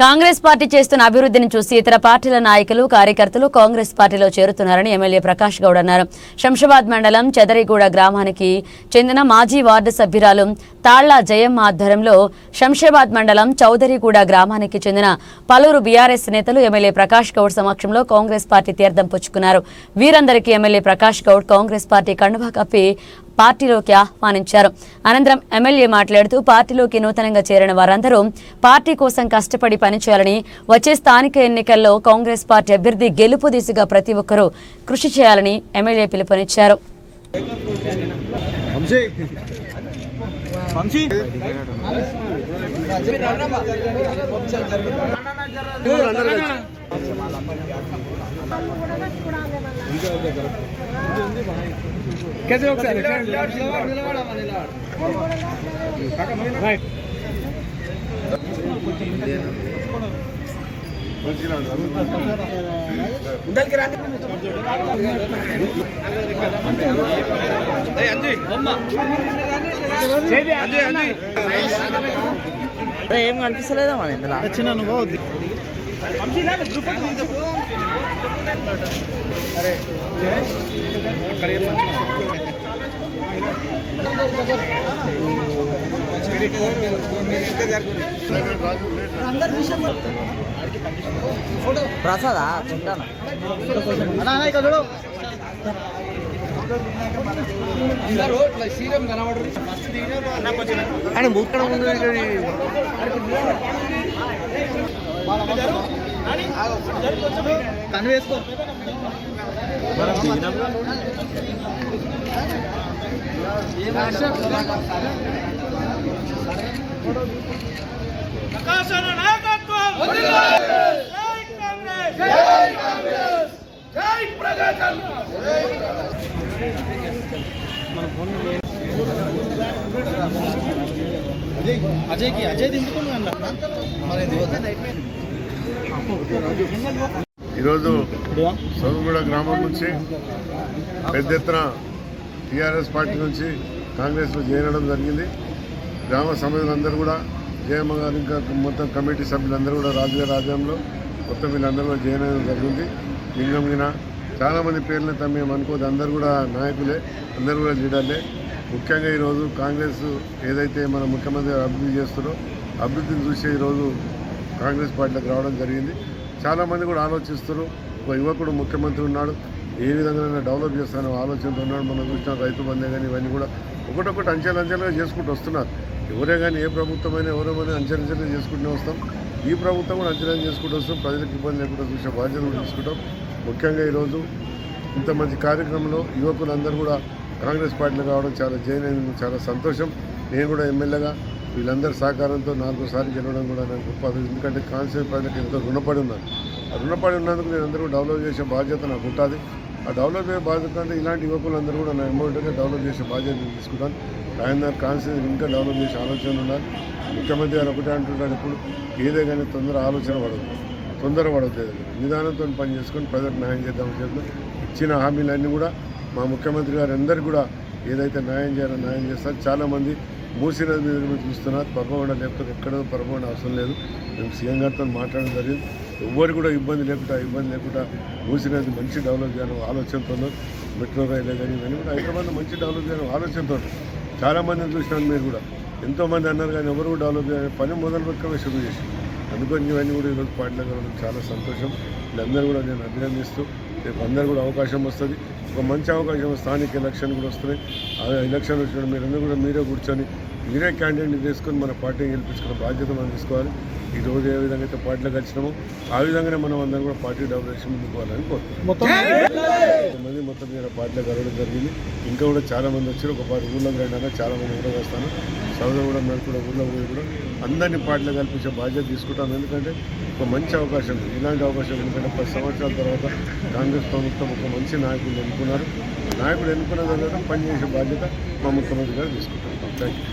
Congress party చేస్తున్న అభివృద్ధిని చూసి ఇతర పార్టీల నాయకులు కార్యకర్తలు కాంగ్రెస్ పార్టీలో చేరుతున్నారని ఎమ్మెల్యే ప్రకాష్ గౌడ్ అన్నారు. శంషాబాద్ మండలం చెదరిగూడ గ్రామానికి చెందిన మాజీ వార్డు సభ్యురాలు తాళ్ల జయమ్మ ఆధ్వర్యంలో శంషాబాద్ మండలం చౌదరిగూడ గ్రామానికి చెందిన పలువురు బీఆర్ఎస్ నేతలు ఎమ్మెల్యే ప్రకాష్ గౌడ్ సమక్షంలో కాంగ్రెస్ పార్టీ తీర్థం పుచ్చుకున్నారు. వీరందరికీ ఎమ్మెల్యే ప్రకాష్ గౌడ్ కాంగ్రెస్ పార్టీ కండువా కప్పి పార్టీలోకి ఆహ్వానించారు. అనంతరం ఎమ్మెల్యే మాట్లాడుతూ పార్టీలోకి నూతనంగా చేరిన వారందరూ పార్టీ కోసం కష్టపడి పనిచేయాలని, వచ్చే స్థానిక ఎన్నికల్లో కాంగ్రెస్ పార్టీ అభ్యర్థి గెలుపు దిశగా ప్రతి ఒక్కరూ కృషి చేయాలని ఎమ్మెల్యే పిలుపునిచ్చారు. कैसे लोग सर ఏం కనిపిస్తలేదా మన ఇందులో వచ్చిన అనుభవం ప్రసాదా తింటాను అని మూక్కడ ముందు కన్ను వేసుకో అజయ్ కి అజయ్ ఈరోజు సౌగూడ గ్రామం నుంచి పెద్ద ఎత్తున టీఆర్ఎస్ పార్టీ నుంచి కాంగ్రెస్లో చేరడం జరిగింది. గ్రామ సభ్యులందరూ కూడా జయమ్మ గారు ఇంకా మొత్తం కమిటీ సభ్యులందరూ కూడా రాజుగారి రాజ్యంలో మొత్తం వీళ్ళందరూ కూడా చేయడం జరిగింది. లింగంగిన చాలామంది పేర్లతో మేము అనుకోదు, అందరూ కూడా నాయకులే, అందరూ కూడా లీడర్లే. ముఖ్యంగా ఈరోజు కాంగ్రెస్ ఏదైతే మన ముఖ్యమంత్రి అభివృద్ధి చేస్తారో అభివృద్ధిని చూసే ఈరోజు కాంగ్రెస్ పార్టీలోకి రావడం జరిగింది. చాలామంది కూడా ఆలోచిస్తారు, ఒక యువకుడు ముఖ్యమంత్రి ఉన్నాడు, ఏ విధంగా డెవలప్ చేస్తానో ఆలోచనతో ఉన్నాడు. మనం చూసిన రైతు బంధే కానీ ఇవన్నీ కూడా ఒకటొకటి అంచెలంచెలుగా చేసుకుంటూ వస్తున్నారు. ఎవరే కానీ ఏ ప్రభుత్వమైనా ఎవరేమైనా అంచెలంచెలుగా చేసుకుంటూ వస్తాం. ఈ ప్రభుత్వం కూడా అంచెలను చేసుకుంటూ వస్తాం. ప్రజలకు ఇబ్బంది లేకుండా చూసే బాధ్యత కూడా తీసుకుంటాం. ముఖ్యంగా ఈరోజు ఇంత మంచి కార్యక్రమంలో యువకులందరూ కూడా కాంగ్రెస్ పార్టీలో కావడం చాలా చాలా సంతోషం. నేను కూడా ఎమ్మెల్యేగా వీళ్ళందరి సహకారంతో 4సారి గెలవడం కూడా నాకు గొప్ప. ఎందుకంటే కాన్స్టిట్యూన్సీ ప్రజలకు ఎంతో రుణపడి ఉన్నాను. ఆ రుణపడి ఉన్నందుకు నేను అందరూ డెవలప్ చేసే బాధ్యత నాకు ఉంటుంది. ఆ డెవలప్ చేసే బాధ్యత అంటే ఇలాంటి యువకులందరూ కూడా నా అమౌంట్గా డెవలప్ చేసే బాధ్యత తీసుకుంటాను. ఆయన కాన్స్టిట్యూన్సీ ఇంకా డెవలప్ చేసే ఆలోచన ఉండాలి. ముఖ్యమంత్రి గారు ఒకటే అంటుంటాడు, ఇప్పుడు ఏదే కానీ తొందర పడదు నిదానంతో పని చేసుకొని ప్రజలకు న్యాయం చేద్దామని చెప్పి ఇచ్చిన హామీలన్నీ కూడా మా ముఖ్యమంత్రి గారు అందరికీ కూడా ఏదైతే న్యాయం చేయాలో న్యాయం చేస్తారు. చాలామంది మూసినది మీద చూస్తున్నారు. పరమగొండ లేకపోతే ఎక్కడో పరమగొండ అవసరం లేదు. మేము సీఎం గారితో మాట్లాడడం జరిగింది. ఎవ్వరు కూడా ఇబ్బంది లేకుండా మూసినది మంచి డెవలప్ చేయాలని ఆలోచనతో, మెట్రో రైలే కానీ ఇవన్నీ కూడా హైదరాబాద్లో మంచి డెవలప్ చేయాలని ఆలోచనతో చాలామందిని చూసినాను. మీరు కూడా ఎంతోమంది అన్నారు కానీ ఎవరు కూడా డెవలప్ చేయాలని పని మొదలు పెట్టుకుని షురూ చేసి అందుకని ఇవన్నీ కూడా ఈరోజు పార్టీలో కలవడం చాలా సంతోషం. వీళ్ళందరూ కూడా నేను అభినందిస్తూ రేపు అందరూ కూడా అవకాశం వస్తుంది. ఒక మంచి అవకాశం స్థానిక ఎలక్షన్ కూడా వస్తున్నాయి. ఆ ఎలక్షన్ వచ్చిన మీరందరూ కూడా మీరే కూర్చొని మీరే క్యాండిడేట్ని తీసుకొని మన పార్టీని గెలిపించుకున్న బాధ్యత మనం తీసుకోవాలి. ఈరోజు ఏ విధంగా అయితే పార్టీలోకి వచ్చినామో ఆ విధంగానే మనం అందరం కూడా పార్టీ డెవలప్మెంట్ ముందుకోవాలని కోరుతున్నాం. మొత్తం మీద పార్టీలో కలవడం జరిగింది. ఇంకా కూడా చాలామంది వచ్చారు. ఒక 10 ఊళ్ళోకి రైనా చాలామంది కూడా వస్తాను. సౌదగూడ కూడా ఊళ్ళో కూడా అందరినీ పార్టీలో కల్పించే బాధ్యత తీసుకుంటాను. ఎందుకంటే ఒక మంచి అవకాశం, ఇలాంటి అవకాశం. ఎందుకంటే 10 సంవత్సరాల తర్వాత కాంగ్రెస్ ప్రభుత్వం ఒక మంచి నాయకుడిని ఎన్నుకున్నారు. నాయకుడు ఎన్నుకున్న తర్వాత పనిచేసే బాధ్యత మా ముఖ్యమంత్రి గారు తీసుకుంటారు. Thank you.